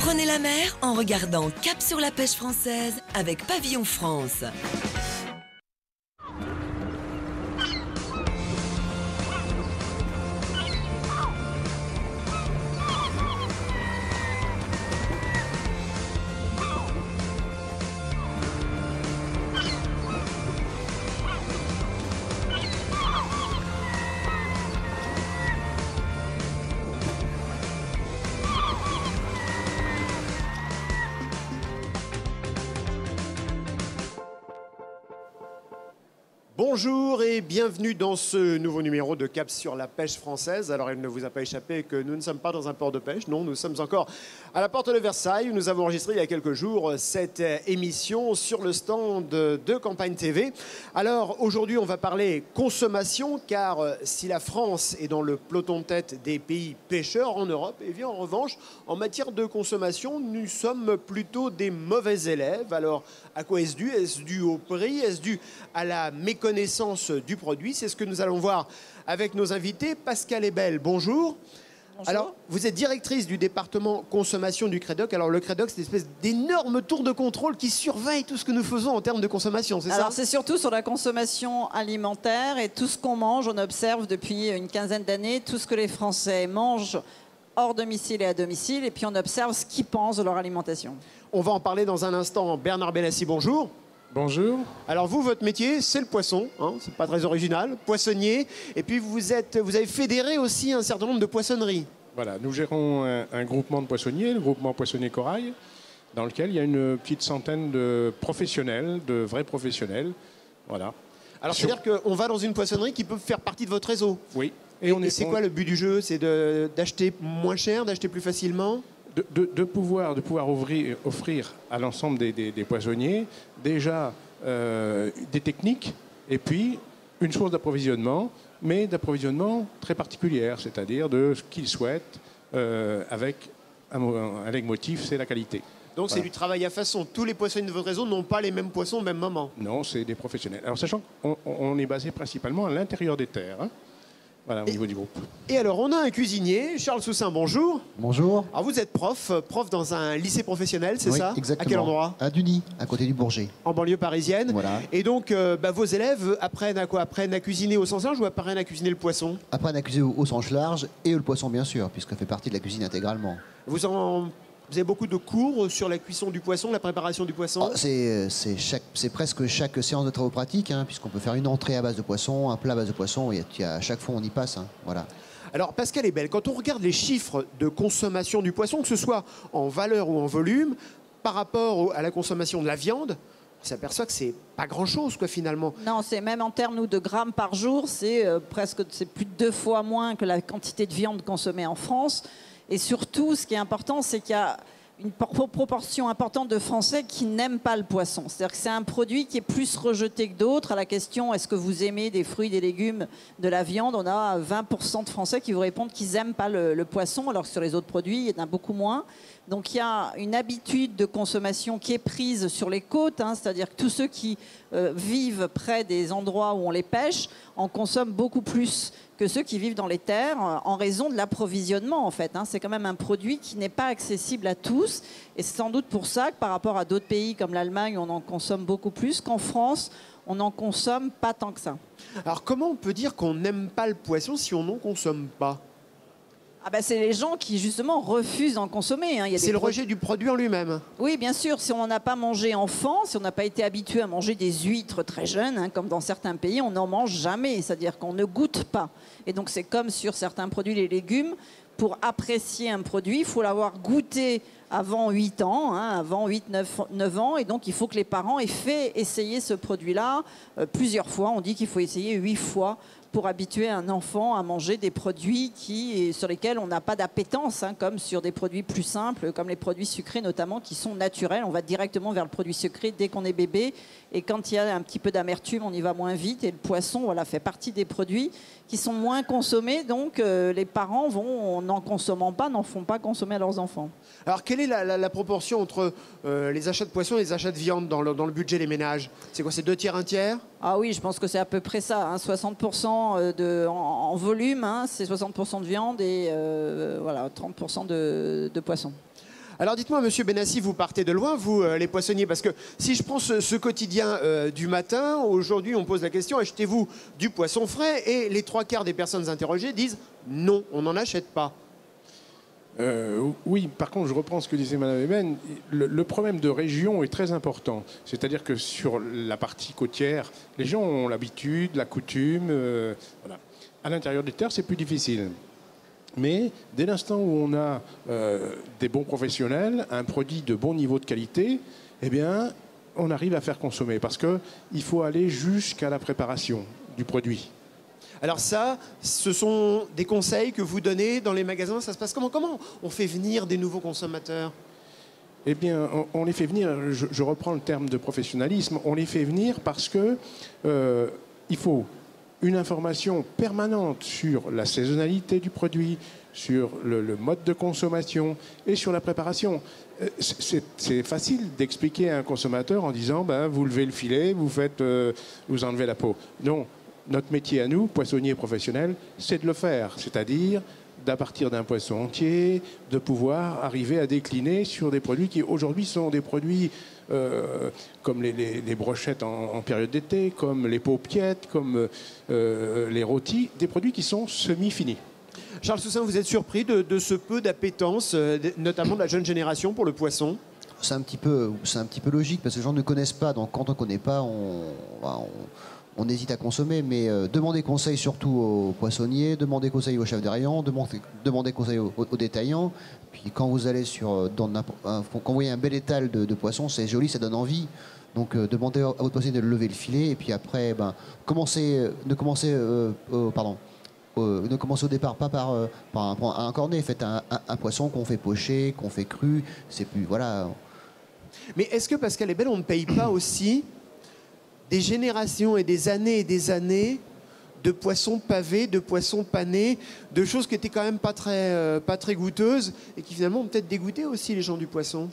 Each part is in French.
Prenez la mer en regardant Cap sur la pêche française avec Pavillon France. Bonjour et bienvenue dans ce nouveau numéro de Cap sur la pêche française. Alors il ne vous a pas échappé que nous ne sommes pas dans un port de pêche, non, nous sommes encore à la porte de Versailles où nous avons enregistré il y a quelques jours cette émission sur le stand de Campagne TV. Alors aujourd'hui on va parler consommation car si la France est dans le peloton de tête des pays pêcheurs en Europe, et bien en revanche en matière de consommation nous sommes plutôt des mauvais élèves. Alors à quoi est-ce dû? Est-ce dû au prix? Est-ce dû à la méconnaissance du produit? C'est ce que nous allons voir avec nos invités. Pascal Ebel, bonjour. Bonjour. Alors, vous êtes directrice du département consommation du Crédoc. Alors, le Crédoc, c'est une espèce d'énorme tour de contrôle qui surveille tout ce que nous faisons en termes de consommation, c'est ça? Alors, c'est surtout sur la consommation alimentaire et tout ce qu'on mange. On observe depuis une quinzaine d'années tout ce que les Français mangent hors domicile et à domicile. Et puis, on observe ce qu'ils pensent de leur alimentation. On va en parler dans un instant. Bernard Benassi, bonjour. Bonjour. Alors vous, votre métier, c'est le poisson, hein, c'est pas très original, poissonnier. Et puis vous avez fédéré aussi un certain nombre de poissonneries. Voilà, nous gérons un groupement de poissonniers, le groupement poissonnier Corail, dans lequel il y a une petite centaine de professionnels, de vrais professionnels. Voilà. Alors c'est-à-dire qu'on va dans une poissonnerie qui peut faire partie de votre réseau? Oui. Et c'est quoi le but du jeu? C'est d'acheter moins cher, d'acheter plus facilement? De pouvoir offrir à l'ensemble des poissonniers déjà des techniques et puis une source d'approvisionnement, mais d'approvisionnement très particulière, c'est-à-dire de ce qu'ils souhaitent avec un leitmotiv, c'est la qualité. Donc voilà. C'est du travail à façon. Tous les poissonniers de votre réseau n'ont pas les mêmes poissons au même moment? Non, c'est des professionnels. Alors sachant qu'on est basé principalement à l'intérieur des terres, hein. Voilà, au niveau du groupe. Et alors, on a un cuisinier, Charles Soussin, bonjour. Bonjour. Alors, vous êtes prof dans un lycée professionnel, c'est ça? Exactement. À quel endroit? À Duny, à côté du Bourget. En banlieue parisienne. Voilà. Et donc, vos élèves apprennent à quoi? Apprennent à cuisiner au sens large ou apprennent à cuisiner le poisson? Apprennent à cuisiner au sens large et le poisson, bien sûr, puisque ça fait partie de la cuisine intégralement. Vous avez beaucoup de cours sur la cuisson du poisson, la préparation du poisson? C'est presque chaque séance de travaux pratiques, hein, puisqu'on peut faire une entrée à base de poisson, un plat à base de poisson, et à chaque fois on y passe. Hein, voilà. Alors Pascal Ebel, quand on regarde les chiffres de consommation du poisson, que ce soit en valeur ou en volume, par rapport à la consommation de la viande, on s'aperçoit que c'est pas grand-chose, quoi, finalement. Non, c'est même en termes de grammes par jour, c'est plus de 2 fois moins que la quantité de viande consommée en France. Et surtout, ce qui est important, c'est qu'il y a une proportion importante de Français qui n'aiment pas le poisson. C'est-à-dire que c'est un produit qui est plus rejeté que d'autres. À la question « Est-ce que vous aimez des fruits, des légumes, de la viande ?» on a 20% de Français qui vous répondent qu'ils n'aiment pas le poisson, alors que sur les autres produits, il y en a beaucoup moins. Donc il y a une habitude de consommation qui est prise sur les côtes, hein, c'est-à-dire que tous ceux qui vivent près des endroits où on les pêche en consomment beaucoup plus que ceux qui vivent dans les terres en raison de l'approvisionnement, en fait. Hein. C'est quand même un produit qui n'est pas accessible à tous. Et c'est sans doute pour ça que par rapport à d'autres pays comme l'Allemagne, on en consomme beaucoup plus, qu'en France, on n'en consomme pas tant que ça. Alors comment on peut dire qu'on n'aime pas le poisson si on n'en consomme pas? Ah ben c'est les gens qui, justement, refusent d'en consommer. Hein. C'est le rejet du produit en lui-même. Oui, bien sûr. Si on n'en a pas mangé enfant, si on n'a pas été habitué à manger des huîtres très jeunes, hein, comme dans certains pays, on n'en mange jamais. C'est-à-dire qu'on ne goûte pas. Et donc, c'est comme sur certains produits, les légumes. Pour apprécier un produit, il faut l'avoir goûté avant 8 ans, hein, avant 8-9 ans. Et donc, il faut que les parents aient fait essayer ce produit-là plusieurs fois. On dit qu'il faut essayer 8 fois pour habituer un enfant à manger des produits sur lesquels on n'a pas d'appétence, hein, comme sur des produits plus simples, comme les produits sucrés notamment, qui sont naturels. On va directement vers le produit sucré dès qu'on est bébé. Et quand il y a un petit peu d'amertume, on y va moins vite. Et le poisson, voilà, fait partie des produits qui sont moins consommés. Donc, les parents n'en consommant pas, n'en font pas consommer à leurs enfants. Alors, quelle est la proportion entre les achats de poissons et les achats de viande dans le budget des ménages? C'est quoi, c'est 2 tiers, 1 tiers? Ah oui, je pense que c'est à peu près ça. Hein, 60% en volume, hein, c'est 60% de viande et voilà, 30% de poisson. Alors dites-moi, Monsieur Benassi, vous partez de loin, vous, les poissonniers, parce que si je prends ce quotidien du matin, aujourd'hui on pose la question, achetez-vous du poisson frais? Et les 3/4 des personnes interrogées disent non, on n'en achète pas. Oui, par contre, je reprends ce que disait Mme Eben. Le problème de région est très important. C'est-à-dire que sur la partie côtière, les gens ont l'habitude, la coutume. Voilà. À l'intérieur des terres, c'est plus difficile. Mais dès l'instant où on a des bons professionnels, un produit de bon niveau de qualité, eh bien, on arrive à faire consommer. Parce qu'il faut aller jusqu'à la préparation du produit. Alors ça, ce sont des conseils que vous donnez dans les magasins. Ça se passe comment? Comment on fait venir des nouveaux consommateurs? Eh bien, on les fait venir, je reprends le terme de professionnalisme, on les fait venir parce que il faut une information permanente sur la saisonnalité du produit, sur le mode de consommation et sur la préparation. C'est facile d'expliquer à un consommateur en disant vous levez le filet, vous enlevez la peau. Non. Notre métier à nous, poissonniers professionnels, c'est de le faire, c'est-à-dire d'à partir d'un poisson entier, de pouvoir arriver à décliner sur des produits qui aujourd'hui sont des produits comme les brochettes en période d'été, comme les paupiettes, comme les rôtis, des produits qui sont semi-finis. Charles Soussin, vous êtes surpris de ce peu d'appétence, notamment de la jeune génération pour le poisson? C'est un petit peu logique parce que les gens ne connaissent pas. Donc quand on ne connaît pas, on hésite à consommer. Mais demandez conseil surtout aux poissonniers, demandez conseil aux chefs de rayon, demandez conseil aux détaillants. Puis quand vous allez quand vous voyez un bel étal de poissons, c'est joli, ça donne envie. Donc demandez à votre poissonnier de lever le filet et puis après, ne commencez au départ pas par un cornet. Faites un poisson qu'on fait pocher, qu'on fait cru. C'est plus voilà. Mais est-ce que Pascal Ebel, on ne paye pas aussi des générations et des années de poissons pavés, de poissons panés, de choses qui étaient quand même pas très goûteuses et qui finalement ont peut-être dégoûté aussi les gens du poisson?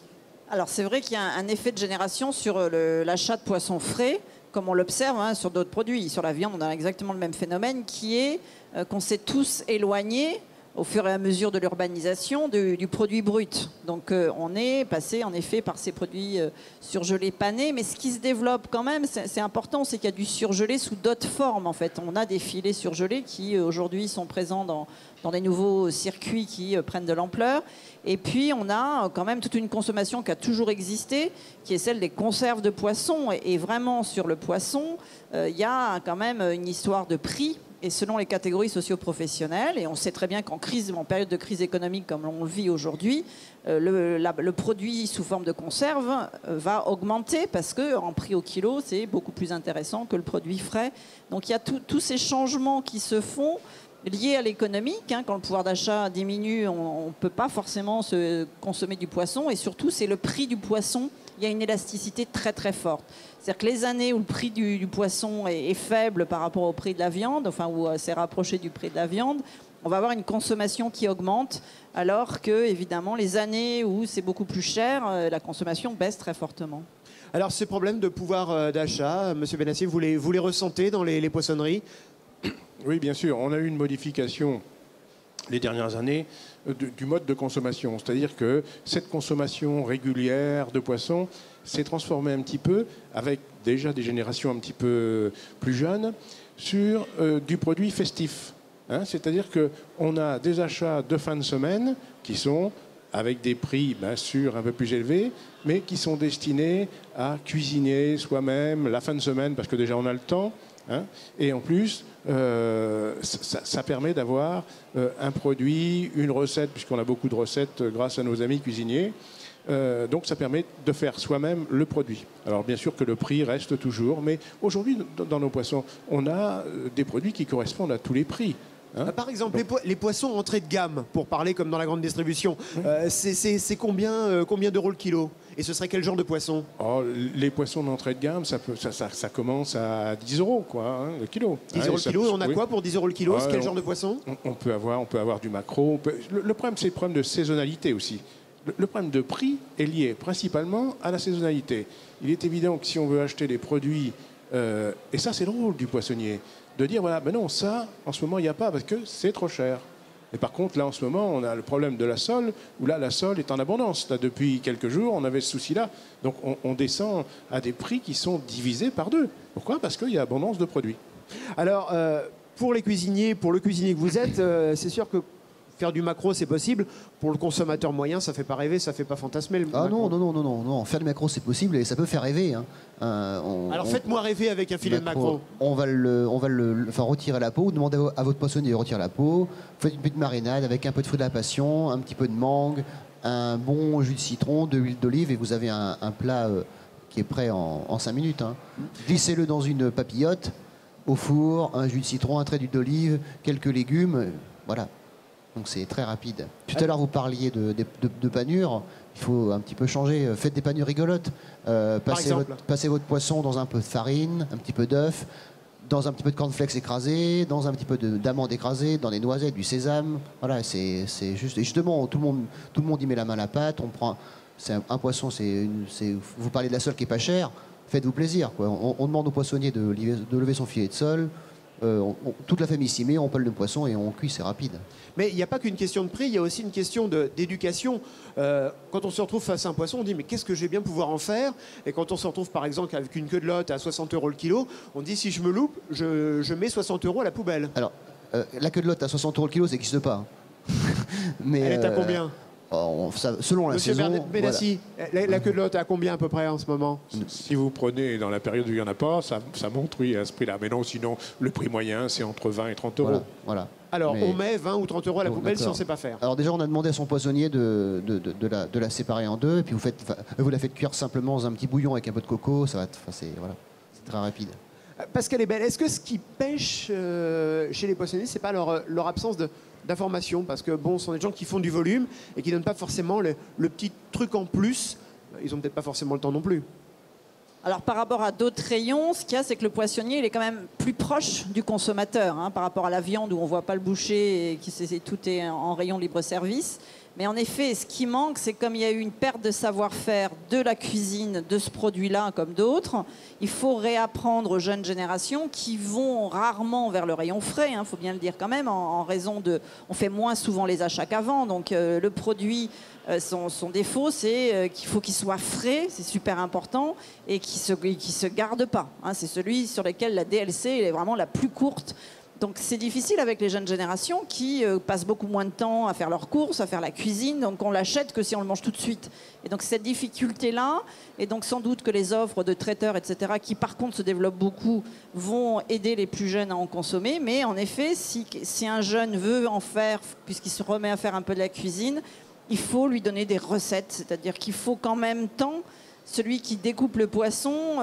Alors c'est vrai qu'il y a un effet de génération sur l'achat de poissons frais, comme on l'observe sur d'autres produits. Sur la viande, on a exactement le même phénomène qui est qu'on s'est tous éloignés au fur et à mesure de l'urbanisation du produit brut. Donc on est passé en effet par ces produits surgelés panés, mais ce qui se développe quand même, c'est important, c'est qu'il y a du surgelé sous d'autres formes en fait. On a des filets surgelés qui aujourd'hui sont présents dans des nouveaux circuits qui prennent de l'ampleur. Et puis on a quand même toute une consommation qui a toujours existé, qui est celle des conserves de poissons. Et vraiment sur le poisson, il y a quand même une histoire de prix. Et selon les catégories socio-professionnelles, et on sait très bien qu'en période de crise économique comme on le vit aujourd'hui, le produit sous forme de conserve va augmenter parce qu'en prix au kilo, c'est beaucoup plus intéressant que le produit frais. Donc il y a tous ces changements qui se font liés à l'économique. Quand le pouvoir d'achat diminue, on ne peut pas forcément se consommer du poisson. Et surtout, c'est le prix du poisson. Il y a une élasticité très très forte. C'est-à-dire que les années où le prix du poisson est faible par rapport au prix de la viande, enfin où c'est rapproché du prix de la viande, on va avoir une consommation qui augmente, alors que évidemment les années où c'est beaucoup plus cher, la consommation baisse très fortement. Alors ces problèmes de pouvoir d'achat, Monsieur Benassi, vous les ressentez dans les poissonneries? Oui, bien sûr. On a eu une modification les dernières années du mode de consommation. C'est-à-dire que cette consommation régulière de poissons s'est transformée un petit peu, avec déjà des générations un petit peu plus jeunes, sur du produit festif. C'est-à-dire qu'on a des achats de fin de semaine qui sont avec des prix bien sûr un peu plus élevés, mais qui sont destinés à cuisiner soi-même la fin de semaine, parce que déjà on a le temps. Et en plus, ça permet d'avoir un produit, une recette, puisqu'on a beaucoup de recettes grâce à nos amis cuisiniers. Donc ça permet de faire soi-même le produit. Alors bien sûr que le prix reste toujours, mais aujourd'hui, dans nos poissons, on a des produits qui correspondent à tous les prix. Par exemple, les poissons entrée de gamme, pour parler comme dans la grande distribution, c'est combien d'euros le kilo? Et ce serait quel genre de poisson? Les poissons d'entrée de gamme, ça commence à 10 euros le kilo. 10 euros le kilo, et on a quoi pour 10 euros le kilo? Quel genre de poisson? On peut avoir du maquereau. Le problème, c'est le problème de saisonnalité aussi. Le problème de prix est lié principalement à la saisonnalité. Il est évident que si on veut acheter des produits, et ça c'est le rôle du poissonnier, de dire voilà, ben non, ça en ce moment il n'y a pas parce que c'est trop cher. Et par contre, là, en ce moment, on a le problème de la sole, où là, la sole est en abondance. Là, depuis quelques jours, on avait ce souci-là. Donc, on descend à des prix qui sont divisés par 2. Pourquoi? Parce qu'il y a abondance de produits. Alors, pour les cuisiniers, pour le cuisinier que vous êtes, c'est sûr que faire du macro, c'est possible. Pour le consommateur moyen, ça fait pas rêver, ça fait pas fantasmer. Le Ah macro. non. Faire du macro, c'est possible et ça peut faire rêver. Hein. Alors faites-moi rêver avec un filet de macro. On va retirer la peau. Vous demandez à votre poissonnier de retirer la peau. Vous faites une petite marinade avec un peu de fruit de la passion, un petit peu de mangue, un bon jus de citron, de l'huile d'olive et vous avez un plat qui est prêt en 5 minutes. Hein. Glissez-le dans une papillote, au four, un jus de citron, un trait d'huile d'olive, quelques légumes. Voilà. Donc c'est très rapide. Tout à l'heure, vous parliez de panures. Il faut un petit peu changer. Faites des panures rigolotes. Passez votre poisson dans un peu de farine, un petit peu d'œuf, dans un petit peu de cornflakes écrasés, dans un petit peu d'amandes écrasées, dans des noisettes, du sésame. Voilà, c'est juste. Et justement, tout le monde y met la main à la pâte. On prend un poisson. Vous parlez de la sole qui est pas chère. Faites-vous plaisir, quoi. On demande au poissonnier de lever son filet de sole. Toute la famille s'y met, on pèle le poisson et on cuit, c'est rapide. Mais il n'y a pas qu'une question de prix, il y a aussi une question d'éducation. Quand on se retrouve face à un poisson, on dit mais qu'est-ce que je vais bien pouvoir en faire? Et quand on se retrouve par exemple avec une queue de lotte à 60 € le kilo, on dit si je me loupe, je mets 60 € à la poubelle. Alors, la queue de lotte à 60 € le kilo, ça n'existe pas. Mais, elle est à combien? Selon la saison. Monsieur Benassi, la queue de lotte est à combien à peu près en ce moment? Si vous prenez dans la période où il n'y en a pas, ça monte, oui, à ce prix-là. Mais non, sinon, le prix moyen, c'est entre 20 et 30 €. Voilà. Alors, on met 20 ou 30 € à la poubelle si on ne sait pas faire. Alors déjà, on a demandé à son poissonnier de la séparer en deux, et puis vous la faites cuire simplement dans un petit bouillon avec un peu de coco, ça va, c'est très rapide. Pascal Ebel, est-ce que ce qui pêche chez les poissonniers, c'est pas leur absence d'information? Parce que bon, ce sont des gens qui font du volume et qui ne donnent pas forcément le petit truc en plus. Ils n'ont peut-être pas forcément le temps non plus. Alors par rapport à d'autres rayons, ce qu'il y a, c'est que le poissonnier, il est quand même plus proche du consommateur par rapport à la viande où on ne voit pas le boucher et tout est en rayon libre-service. Mais en effet, ce qui manque, c'est comme il y a eu une perte de savoir-faire de la cuisine de ce produit-là comme d'autres, il faut réapprendre aux jeunes générations qui vont rarement vers le rayon frais, faut bien le dire quand même, en raison de... On fait moins souvent les achats qu'avant, donc le produit, son défaut, c'est qu'il faut qu'il soit frais, c'est super important, et qu'il se garde pas. C'est celui sur lequel la DLC est vraiment la plus courte. Donc c'est difficile avec les jeunes générations qui passent beaucoup moins de temps à faire leurs courses, à faire la cuisine, donc on l'achète que si on le mange tout de suite. Et donc cette difficulté-là, et donc sans doute que les offres de traiteurs, etc., qui par contre se développent beaucoup, vont aider les plus jeunes à en consommer. Mais en effet, si un jeune veut en faire, puisqu'il se remet à faire un peu de la cuisine, il faut lui donner des recettes, c'est-à-dire qu'il faut qu'en même temps, celui qui découpe le poisson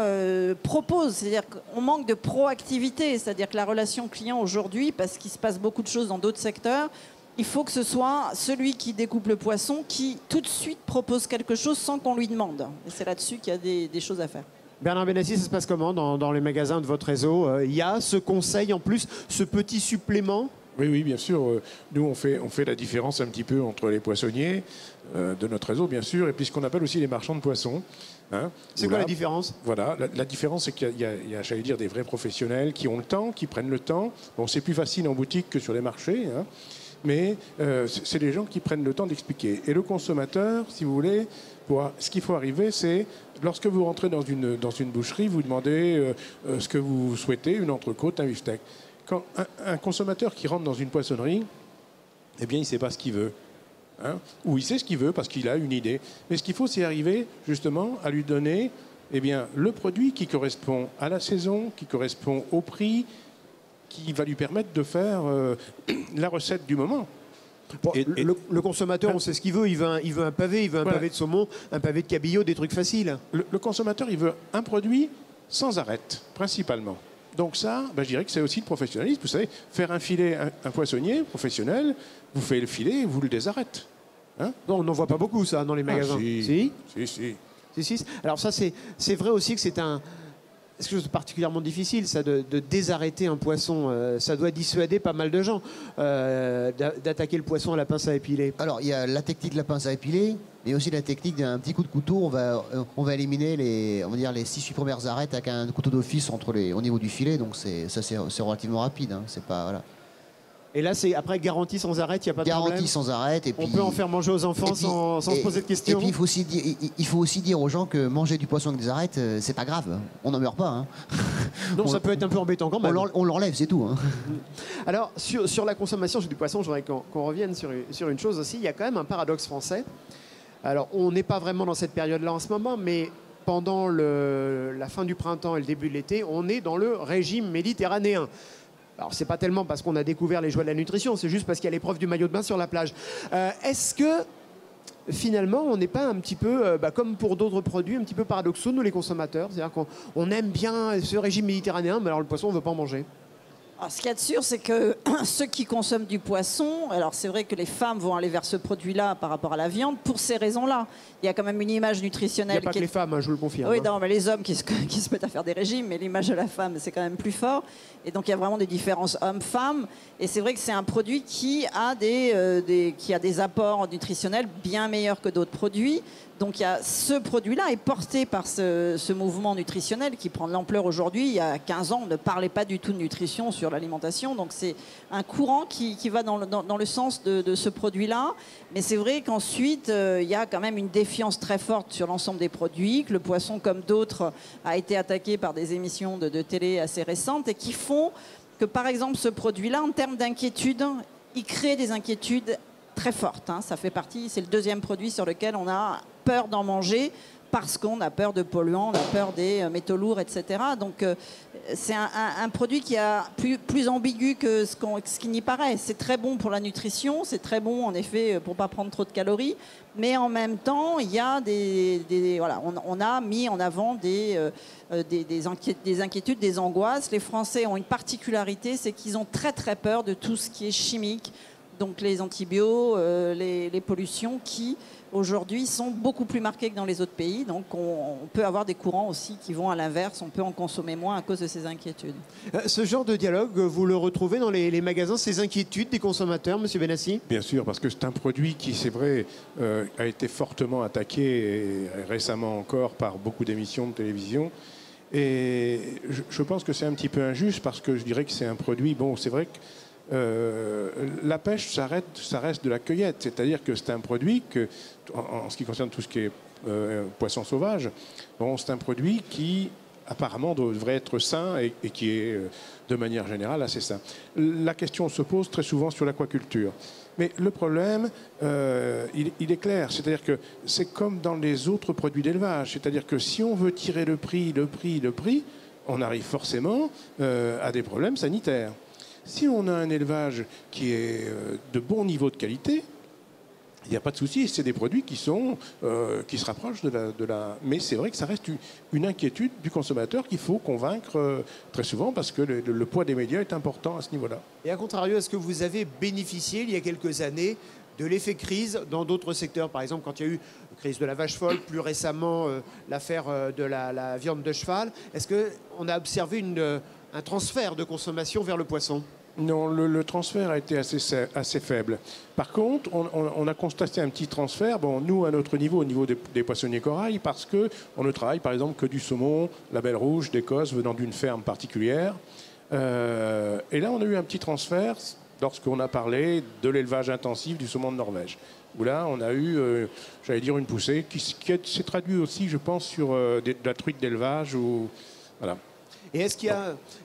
propose. C'est-à-dire qu'on manque de proactivité. C'est-à-dire que la relation client aujourd'hui, parce qu'il se passe beaucoup de choses dans d'autres secteurs, il faut que ce soit celui qui découpe le poisson qui tout de suite propose quelque chose sans qu'on lui demande. Et c'est là-dessus qu'il y a des choses à faire. Bernard Benassi, ça se passe comment dans les magasins de votre réseau? Il y a ce conseil en plus, ce petit supplément? Oui, bien sûr. Nous, on fait la différence un petit peu entre les poissonniers de notre réseau, bien sûr, et puis ce qu'on appelle aussi les marchands de poissons. C'est quoi la différence? Voilà, la différence, c'est qu'il y a, j'allais dire, des vrais professionnels qui ont le temps, qui prennent le temps. Bon, c'est plus facile en boutique que sur les marchés, mais c'est les gens qui prennent le temps d'expliquer. Et le consommateur, si vous voulez, ce qu'il faut arriver, c'est lorsque vous rentrez dans une boucherie, vous demandez ce que vous souhaitez, une entrecôte, un beefsteak. Quand un consommateur qui rentre dans une poissonnerie, eh bien, il ne sait pas ce qu'il veut. Ou il sait ce qu'il veut parce qu'il a une idée. Mais ce qu'il faut, c'est arriver justement à lui donner le produit qui correspond à la saison, qui correspond au prix, qui va lui permettre de faire la recette du moment. Bon, le consommateur, on sait ce qu'il veut. Il veut un pavé, pavé de saumon, un pavé de cabillaud, des trucs faciles. Le consommateur, il veut un produit sans arête, principalement. Donc ça, je dirais que c'est aussi le professionnalisme. Vous savez, faire un filet, un poissonnier professionnel, vous faites le filet et vous le désarrêtez. Non, on n'en voit pas beaucoup, ça, dans les magasins. Si. Alors ça, c'est vrai aussi que c'est quelque chose de particulièrement difficile, ça, de désarrêter un poisson. Ça doit dissuader pas mal de gens d'attaquer le poisson à la pince à épiler. Alors, il y a la technique de la pince à épiler, mais aussi la technique d'un petit coup de couteau. On va éliminer les 6-8 premières arêtes avec un couteau d'office au niveau du filet. Donc, c'est relativement rapide. C'est pas, voilà. Et là, c'est après garantie sans arrêt, il n'y a pas de problème. Garantie sans arrêt. Et puis, on peut en faire manger aux enfants sans se poser de questions. Et puis il faut aussi dire aux gens que manger du poisson avec des arêtes, c'est pas grave. On n'en meurt pas. Hein. Non, ça peut être un peu embêtant quand même. On l'enlève, c'est tout. Hein. Alors, sur la consommation du poisson, je voudrais qu'on revienne sur une chose aussi. Il y a quand même un paradoxe français. Alors, on n'est pas vraiment dans cette période-là en ce moment, mais pendant la fin du printemps et le début de l'été, on est dans le régime méditerranéen. Alors, c'est pas tellement parce qu'on a découvert les joies de la nutrition, c'est juste parce qu'il y a l'épreuve du maillot de bain sur la plage. Est-ce que, finalement, on n'est pas un petit peu, comme pour d'autres produits, un petit peu paradoxaux, nous les consommateurs? C'est-à-dire qu'on aime bien ce régime méditerranéen, mais alors le poisson, on ne veut pas en manger. Alors, ce qu'il y a de sûr, c'est que ceux qui consomment du poisson, alors c'est vrai que les femmes vont aller vers ce produit-là par rapport à la viande pour ces raisons-là. Il y a quand même une image nutritionnelle. Il n'y a pas que les femmes, hein, je vous le confirme. Oui, non, mais les hommes qui se mettent à faire des régimes, mais l'image de la femme, c'est quand même plus fort. Et donc il y a vraiment des différences hommes-femmes. Et c'est vrai que c'est un produit qui a des apports nutritionnels bien meilleurs que d'autres produits. Donc ce produit-là est porté par ce mouvement nutritionnel qui prend de l'ampleur aujourd'hui. Il y a 15 ans, on ne parlait pas du tout de nutrition sur l'alimentation. Donc c'est un courant qui va dans le sens de ce produit-là. Mais c'est vrai qu'ensuite, il y a quand même une défiance très forte sur l'ensemble des produits, que le poisson, comme d'autres, a été attaqué par des émissions de télé assez récentes et qui font que, par exemple, ce produit-là, en termes d'inquiétude, il crée des inquiétudes très fortes. Hein. Ça fait partie, c'est le deuxième produit sur lequel on a peur d'en manger parce qu'on a peur de polluants, on a peur des métaux lourds, etc. Donc c'est un produit qui est plus ambigu que ce qui n'y paraît. C'est très bon pour la nutrition, c'est très bon en effet pour ne pas prendre trop de calories, mais en même temps, il y a voilà, on a mis en avant des inquiétudes, des angoisses. Les Français ont une particularité, c'est qu'ils ont très très peur de tout ce qui est chimique, donc les antibiotiques, les pollutions qui aujourd'hui sont beaucoup plus marquées que dans les autres pays. Donc on peut avoir des courants aussi qui vont à l'inverse, on peut en consommer moins à cause de ces inquiétudes. Ce genre de dialogue, vous le retrouvez dans les magasins, ces inquiétudes des consommateurs, Monsieur Benassi? Bien sûr, parce que c'est un produit qui, c'est vrai, a été fortement attaqué et récemment encore par beaucoup d'émissions de télévision. Et je pense que c'est un petit peu injuste parce que je dirais que c'est un produit, bon, c'est vrai que la pêche, ça reste de la cueillette. C'est-à-dire que c'est un produit que, en ce qui concerne tout ce qui est poisson sauvage, bon, c'est un produit qui apparemment devrait être sain et qui est de manière générale assez sain. La question se pose très souvent sur l'aquaculture. Mais le problème, il est clair. C'est-à-dire que c'est comme dans les autres produits d'élevage. C'est-à-dire que si on veut tirer le prix, on arrive forcément à des problèmes sanitaires. Si on a un élevage qui est de bon niveau de qualité, il n'y a pas de souci. C'est des produits qui se rapprochent de la... Mais c'est vrai que ça reste une inquiétude du consommateur qu'il faut convaincre très souvent parce que le poids des médias est important à ce niveau-là. Et à contrario, est-ce que vous avez bénéficié il y a quelques années de l'effet crise dans d'autres secteurs? Par exemple, quand il y a eu la crise de la vache folle, plus récemment l'affaire de la viande de cheval, est-ce qu'on a observé un transfert de consommation vers le poisson? Non, le transfert a été assez faible. Par contre, on a constaté un petit transfert, bon, nous, à notre niveau, au niveau des poissonniers corail, parce qu'on ne travaille, par exemple, que du saumon, label rouge, d'Écosse, venant d'une ferme particulière. Et là, on a eu un petit transfert lorsqu'on a parlé de l'élevage intensif du saumon de Norvège. Où là, on a eu, j'allais dire, une poussée qui s'est traduite aussi, je pense, sur de la truite d'élevage. Voilà. Et est-ce qu'il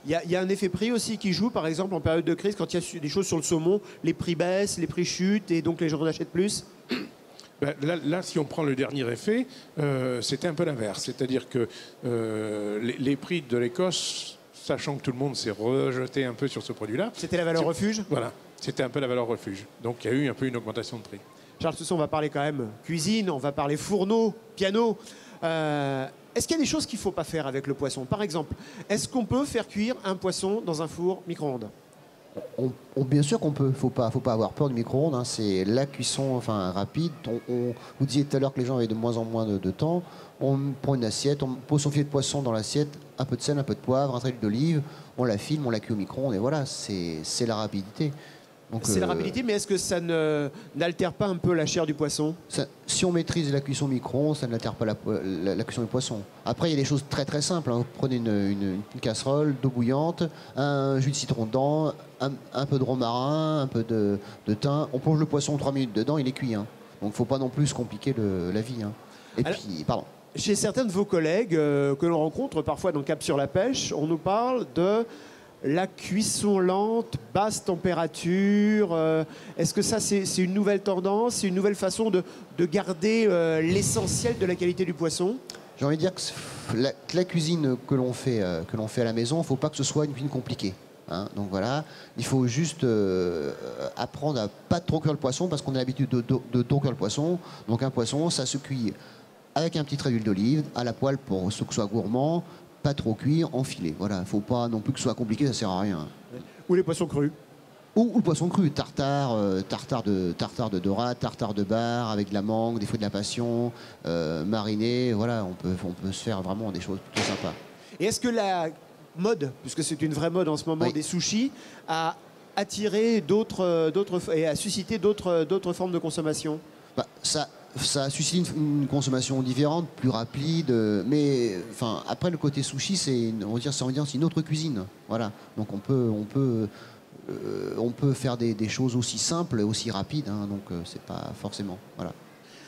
y a un effet prix aussi qui joue, par exemple, en période de crise, quand il y a des choses sur le saumon, les prix baissent, les prix chutent, et donc les gens en achètent plus? Ben, là, si on prend le dernier effet, c'était un peu l'inverse. C'est-à-dire que les prix de l'Écosse, sachant que tout le monde s'est rejeté un peu sur ce produit-là... C'était la valeur refuge? Voilà, c'était un peu la valeur refuge. Donc il y a eu un peu une augmentation de prix. Charles Sousson, on va parler quand même cuisine, on va parler fourneau, piano. Est-ce qu'il y a des choses qu'il ne faut pas faire avec le poisson? Par exemple, est-ce qu'on peut faire cuire un poisson dans un four micro-ondes? Bien sûr qu'on peut. Faut pas avoir peur du micro-ondes. Hein. C'est la cuisson rapide. Vous disiez tout à l'heure que les gens avaient de moins en moins de temps. On prend une assiette, on pose son filet de poisson dans l'assiette, un peu de sel, un peu de poivre, un trait d'huile d'olive, on la filme, on la cuit au micro-ondes et voilà, c'est la rapidité. C'est la rapidité, mais est-ce que ça n'altère pas un peu la chair du poisson? Si on maîtrise la cuisson micro-ondes, ça n'altère pas la cuisson du poisson. Après, il y a des choses très très simples. Hein. Vous prenez une casserole, d'eau bouillante, un jus de citron dedans, un peu de romarin, un peu de thym. On plonge le poisson 3 minutes dedans, il est cuit. Hein. Donc il ne faut pas non plus compliquer la vie. Hein. Et alors, puis, pardon. Chez certains de vos collègues que l'on rencontre parfois dans Cap sur la pêche, on nous parle de la cuisson lente, basse température. Est-ce que ça, c'est une nouvelle tendance, c'est une nouvelle façon de garder l'essentiel de la qualité du poisson? J'ai envie de dire que la cuisine que l'on fait à la maison, il ne faut pas que ce soit une cuisine compliquée. Hein. Donc voilà, il faut juste apprendre à pas trop cuire le poisson parce qu'on a l'habitude de trop cuire le poisson. Donc un poisson, ça se cuit avec un petit trait d'huile d'olive, à la poêle pour que ce soit gourmand, pas trop cuire, en filet. Voilà, il ne faut pas non plus que ce soit compliqué, ça ne sert à rien. Ou les poissons crus. Ou le poisson cru, tartare de dorade, tartare de bar, avec de la mangue, des fruits de la passion, mariné. Voilà, on peut se faire vraiment des choses plutôt sympas. Et est-ce que la mode, puisque c'est une vraie mode en ce moment, oui, des sushis, a attiré et a suscité d'autres formes de consommation? Ça a suscité une consommation différente, plus rapide, mais enfin, après le côté sushi, c'est une autre cuisine. Voilà. Donc on peut faire des choses aussi simples, aussi rapides, hein, donc c'est pas forcément. Voilà.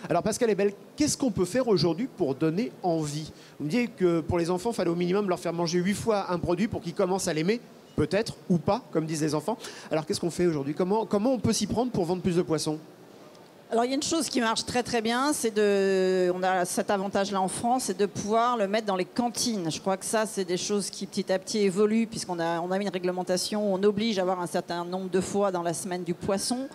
Alors Pascal Ebel, qu'est-ce qu'on peut faire aujourd'hui pour donner envie? Vous me dites que pour les enfants, il fallait au minimum leur faire manger 8 fois un produit pour qu'ils commencent à l'aimer, peut-être, ou pas, comme disent les enfants. Alors qu'est-ce qu'on fait aujourd'hui? Comment on peut s'y prendre pour vendre plus de poissons? Alors il y a une chose qui marche très très bien, on a cet avantage-là en France, c'est de pouvoir le mettre dans les cantines. Je crois que ça, c'est des choses qui petit à petit évoluent, puisqu'on a mis une réglementation, on oblige à avoir un certain nombre de fois dans la semaine du poisson.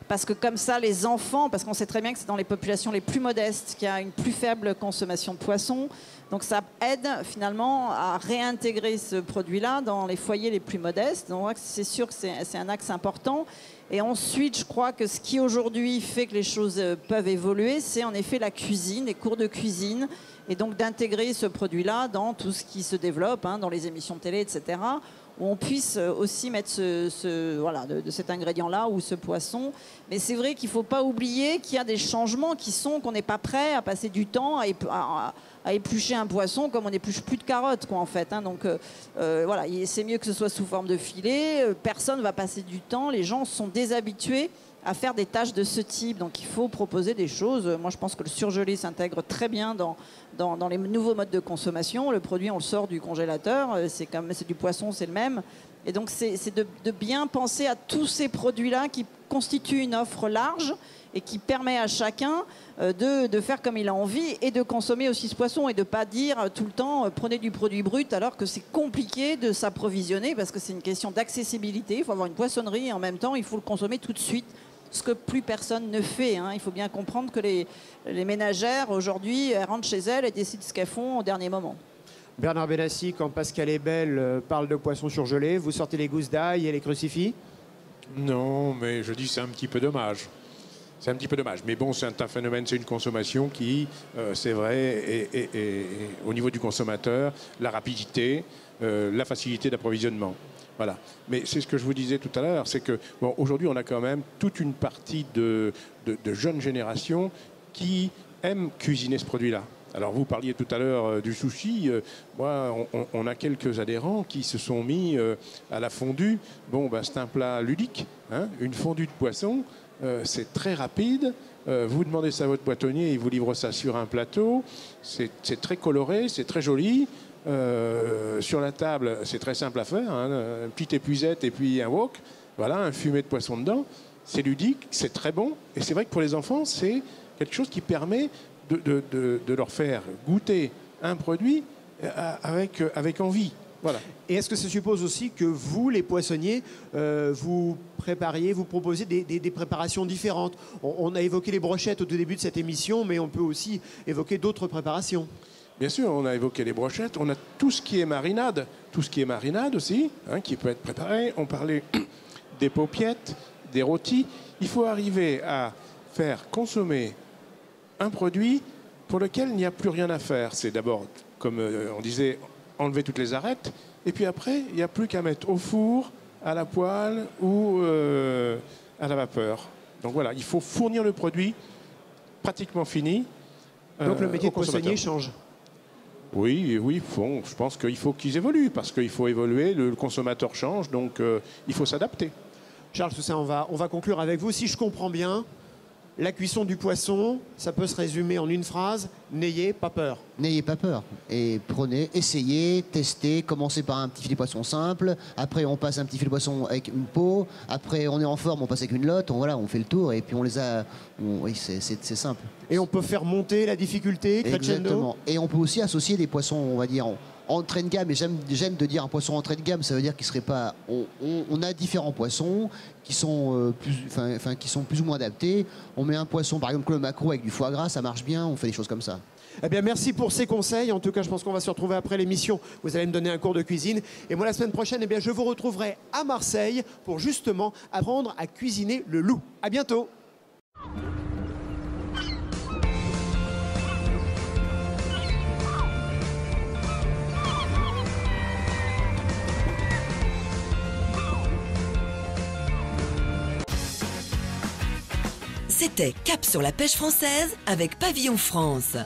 Parce que comme ça, les enfants, parce qu'on sait très bien que c'est dans les populations les plus modestes qu'il y a une plus faible consommation de poissons. Donc ça aide finalement à réintégrer ce produit-là dans les foyers les plus modestes. Donc c'est sûr que c'est un axe important. Et ensuite, je crois que ce qui aujourd'hui fait que les choses peuvent évoluer, c'est en effet la cuisine, les cours de cuisine. Et donc d'intégrer ce produit-là dans tout ce qui se développe, hein, dans les émissions de télé, etc., où on puisse aussi mettre de cet ingrédient-là ou ce poisson. Mais c'est vrai qu'il ne faut pas oublier qu'il y a des changements qu'on n'est pas prêt à passer du temps à éplucher un poisson comme on n'épluche plus de carottes, quoi, en fait. Hein. Donc voilà, c'est mieux que ce soit sous forme de filet. Personne ne va passer du temps. Les gens sont déshabitués à faire des tâches de ce type. Donc il faut proposer des choses. Moi, je pense que le surgelé s'intègre très bien dans les nouveaux modes de consommation. Le produit, on le sort du congélateur. C'est du poisson, c'est le même. Et donc, c'est de bien penser à tous ces produits-là qui constituent une offre large et qui permet à chacun de faire comme il a envie et de consommer aussi ce poisson et de ne pas dire tout le temps prenez du produit brut alors que c'est compliqué de s'approvisionner parce que c'est une question d'accessibilité. Il faut avoir une poissonnerie et en même temps, il faut le consommer tout de suite. Ce que plus personne ne fait. Hein. Il faut bien comprendre que les ménagères, aujourd'hui, elles rentrent chez elles et décident ce qu'elles font au dernier moment. Bernard Benassi, quand Pascal Ebel parle de poissons surgelés, vous sortez les gousses d'ail et les crucifix? Non, mais je dis c'est un petit peu dommage. C'est un petit peu dommage. Mais bon, c'est un phénomène, c'est une consommation qui, c'est vrai, et au niveau du consommateur, la rapidité, la facilité d'approvisionnement. Voilà. Mais c'est ce que je vous disais tout à l'heure, c'est que bon, aujourd'hui, on a quand même toute une partie de jeunes générations qui aiment cuisiner ce produit-là. Alors, vous parliez tout à l'heure du sushi. Moi, on a quelques adhérents qui se sont mis à la fondue. Bon, ben, c'est un plat ludique, hein, une fondue de poisson. C'est très rapide. Vous demandez ça à votre poissonnier, il vous livre ça sur un plateau. C'est très coloré, c'est très joli. Sur la table, c'est très simple à faire, hein, une petite épuisette et puis un wok, voilà, un fumet de poisson dedans. C'est ludique, c'est très bon. Et c'est vrai que pour les enfants, c'est quelque chose qui permet de leur faire goûter un produit avec envie. Voilà. Et est-ce que ça suppose aussi que vous, les poissonniers, vous proposez des préparations différentes? On a évoqué les brochettes au tout début de cette émission, mais on peut aussi évoquer d'autres préparations. Bien sûr, on a évoqué les brochettes, on a tout ce qui est marinade aussi, hein, qui peut être préparé. On parlait des paupiettes, des rôtis. Il faut arriver à faire consommer un produit pour lequel il n'y a plus rien à faire. C'est d'abord, comme on disait, enlever toutes les arêtes. Et puis après, il n'y a plus qu'à mettre au four à la poêle ou à la vapeur. Donc voilà, il faut fournir le produit pratiquement fini. Donc le métier au de poissonnier consommateur. change. Oui, bon, je pense qu'il faut qu'ils évoluent parce qu'il faut évoluer, le consommateur change, donc il faut s'adapter. Charles Toussaint, on va conclure avec vous. Si je comprends bien, la cuisson du poisson, ça peut se résumer en une phrase, n'ayez pas peur. N'ayez pas peur et prenez, essayez, testez, commencez par un petit filet poisson simple, après on passe un petit filet poisson avec une peau, après on est en forme, on passe avec une lotte, on fait le tour et puis on les a... oui, c'est simple. Et on peut faire monter la difficulté, crescendo. Exactement. Et on peut aussi associer des poissons, on va dire, entrée de gamme. Et j'aime de dire un poisson entrée de gamme, ça veut dire qu'il serait pas... On a différents poissons qui sont, qui sont plus ou moins adaptés. On met un poisson, par exemple, le maquereau avec du foie gras, ça marche bien, on fait des choses comme ça. Eh bien, merci pour ces conseils. En tout cas, je pense qu'on va se retrouver après l'émission. Vous allez me donner un cours de cuisine. Et moi, la semaine prochaine, eh bien, je vous retrouverai à Marseille pour justement apprendre à cuisiner le loup. À bientôt. C'était Cap sur la pêche française avec Pavillon France.